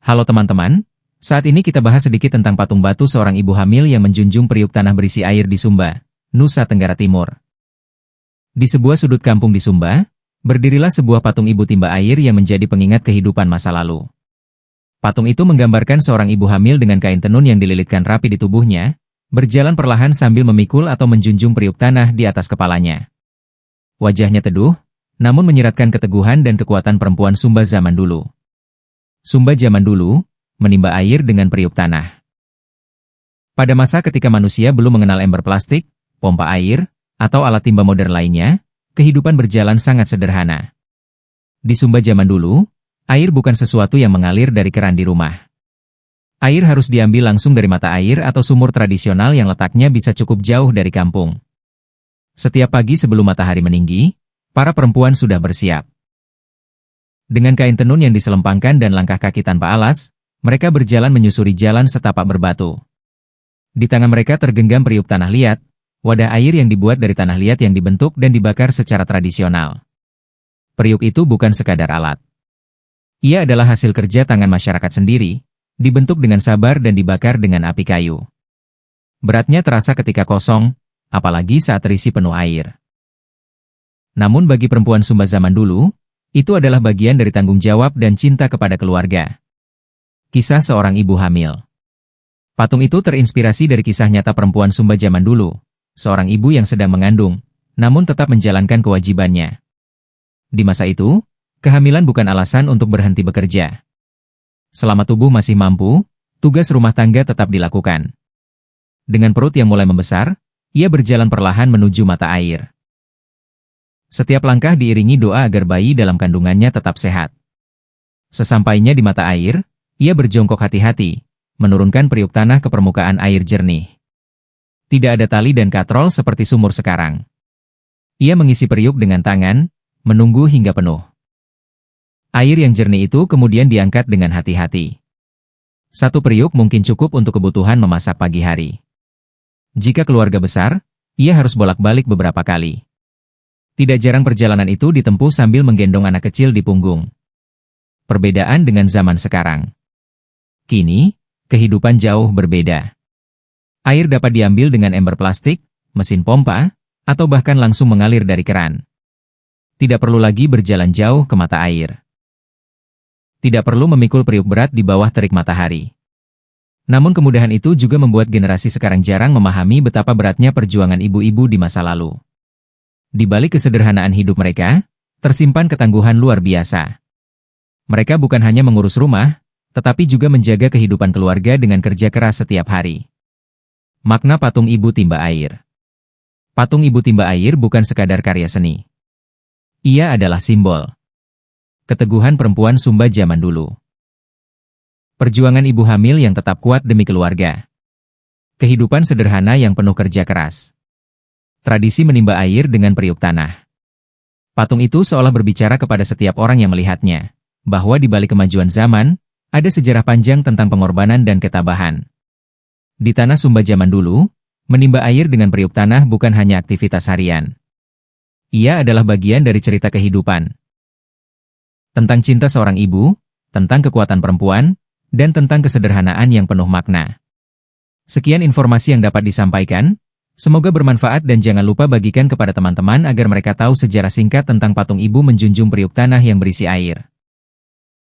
Halo teman-teman, saat ini kita bahas sedikit tentang patung batu seorang ibu hamil yang menjunjung periuk tanah berisi air di Sumba, Nusa Tenggara Timur. Di sebuah sudut kampung di Sumba, berdirilah sebuah patung ibu timba air yang menjadi pengingat kehidupan masa lalu. Patung itu menggambarkan seorang ibu hamil dengan kain tenun yang dililitkan rapi di tubuhnya, berjalan perlahan sambil memikul atau menjunjung periuk tanah di atas kepalanya. Wajahnya teduh, namun menyiratkan keteguhan dan kekuatan perempuan Sumba zaman dulu. Sumba zaman dulu, menimba air dengan periuk tanah. Pada masa ketika manusia belum mengenal ember plastik, pompa air, atau alat timba modern lainnya, kehidupan berjalan sangat sederhana. Di Sumba zaman dulu, air bukan sesuatu yang mengalir dari keran di rumah. Air harus diambil langsung dari mata air atau sumur tradisional yang letaknya bisa cukup jauh dari kampung. Setiap pagi sebelum matahari meninggi, para perempuan sudah bersiap. Dengan kain tenun yang diselempangkan dan langkah kaki tanpa alas, mereka berjalan menyusuri jalan setapak berbatu. Di tangan mereka tergenggam periuk tanah liat, wadah air yang dibuat dari tanah liat yang dibentuk dan dibakar secara tradisional. Periuk itu bukan sekadar alat. Ia adalah hasil kerja tangan masyarakat sendiri, dibentuk dengan sabar dan dibakar dengan api kayu. Beratnya terasa ketika kosong, apalagi saat terisi penuh air. Namun bagi perempuan Sumba zaman dulu, itu adalah bagian dari tanggung jawab dan cinta kepada keluarga. Kisah seorang ibu hamil. Patung itu terinspirasi dari kisah nyata perempuan Sumba zaman dulu, seorang ibu yang sedang mengandung, namun tetap menjalankan kewajibannya. Di masa itu, kehamilan bukan alasan untuk berhenti bekerja. Selama tubuh masih mampu, tugas rumah tangga tetap dilakukan. Dengan perut yang mulai membesar, ia berjalan perlahan menuju mata air. Setiap langkah diiringi doa agar bayi dalam kandungannya tetap sehat. Sesampainya di mata air, ia berjongkok hati-hati, menurunkan periuk tanah ke permukaan air jernih. Tidak ada tali dan katrol seperti sumur sekarang. Ia mengisi periuk dengan tangan, menunggu hingga penuh. Air yang jernih itu kemudian diangkat dengan hati-hati. Satu periuk mungkin cukup untuk kebutuhan memasak pagi hari. Jika keluarga besar, ia harus bolak-balik beberapa kali. Tidak jarang perjalanan itu ditempuh sambil menggendong anak kecil di punggung. Perbedaan dengan zaman sekarang. Kini, kehidupan jauh berbeda. Air dapat diambil dengan ember plastik, mesin pompa, atau bahkan langsung mengalir dari keran. Tidak perlu lagi berjalan jauh ke mata air. Tidak perlu memikul periuk berat di bawah terik matahari. Namun kemudahan itu juga membuat generasi sekarang jarang memahami betapa beratnya perjuangan ibu-ibu di masa lalu. Di balik kesederhanaan hidup mereka, tersimpan ketangguhan luar biasa. Mereka bukan hanya mengurus rumah, tetapi juga menjaga kehidupan keluarga dengan kerja keras setiap hari. Makna patung ibu timba air. Patung ibu timba air bukan sekadar karya seni. Ia adalah simbol keteguhan perempuan Sumba zaman dulu. Perjuangan ibu hamil yang tetap kuat demi keluarga. Kehidupan sederhana yang penuh kerja keras. Tradisi menimba air dengan periuk tanah. Patung itu seolah berbicara kepada setiap orang yang melihatnya, bahwa di balik kemajuan zaman, ada sejarah panjang tentang pengorbanan dan ketabahan. Di tanah Sumba zaman dulu, menimba air dengan periuk tanah bukan hanya aktivitas harian. Ia adalah bagian dari cerita kehidupan. Tentang cinta seorang ibu, tentang kekuatan perempuan, dan tentang kesederhanaan yang penuh makna. Sekian informasi yang dapat disampaikan. Semoga bermanfaat dan jangan lupa bagikan kepada teman-teman agar mereka tahu sejarah singkat tentang patung ibu menjunjung periuk tanah yang berisi air.